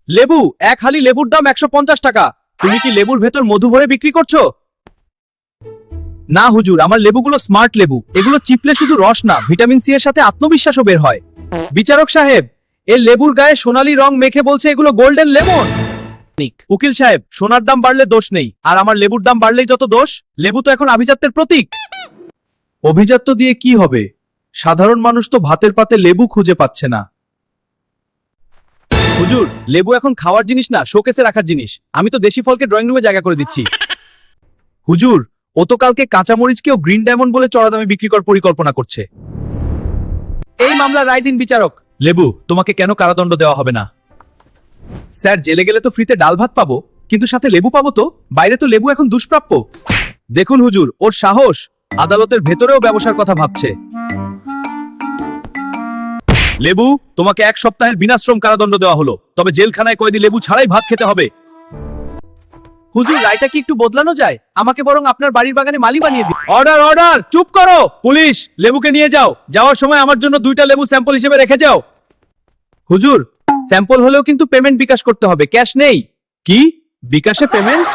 লেবু, এক হালি লেবুর দাম 150 টাকা। তুমি কি লেবুর ভেতর মধু ভরে বিক্রি করছো? না হুজুর, আমার লেবুগুলো স্মার্ট লেবু। এগুলো চিপলে শুধু রস না, ভিটামিন সি এর সাথে আত্মবিশ্বাসও বের হয়। বিচারক সাহেব, এই লেবুর গায়ে সোনালী রং মেখে বলছে এগুলো গোল্ডেন লেমন। উকিল সাহেব, সোনার দাম বাড়লে দোষ নেই, আর আমার লেবুর দাম বাড়লেই যত দোষ। লেবু তো এখন আভিজাত্যের প্রতীক। অভিজাত্য দিয়ে কি হবে? সাধারণ মানুষ তো ভাতের পাতে লেবু খুঁজে পাচ্ছে না। হুজুর, লেবু এখন খাওয়ার জিনিস না, শোকেসে রাখার জিনিস। আমি তো দেশি ফলকে ড্রয়িং রুমে জায়গা করে দিচ্ছি। হুজুর, ও তো কালকে কাঁচামরিচকেও গ্রিন ডায়মন্ড বলে চড়া দামে বিক্রি করার পরিকল্পনা করছে। এই মামলার রায় দিন বিচারক। লেবু, তোমাকে কেন কারাদণ্ড দেওয়া হবে না? স্যার, জেলে গেলে তো ফ্রিতে ডাল ভাত পাবো, কিন্তু সাথে লেবু পাবো তো? বাইরে তো লেবু এখন দুষ্প্রাপ্য। দেখুন হুজুর, ওর সাহস। আদালতের ভেতরেও ব্যবসার কথা ভাবছে। লেবু, তোমাকে 1 সপ্তাহের বিনাশ্রম কারাদণ্ড দেওয়া হলো, তবে জেলখানায় কয়েদি লেবু ছাড়াই ভাত খেতে হবে। হুজুর, রায়টা কি একটু বদলানো যায়? আমাকে বরং আপনার বাড়ির বাগানে মালি বানিয়ে দিন। Order, order! চুপ করো। পুলিশ, লেবুকে নিয়ে যাও। যাওয়ার সময় আমার জন্য 2টা লেবু স্যাম্পল হিসেবে রেখে যাও। হুজুর, স্যাম্পল হলেও কিন্তু পেমেন্ট বিকাশ করতে হবে, ক্যাশ নেই। কি? বিকাশে পেমেন্ট?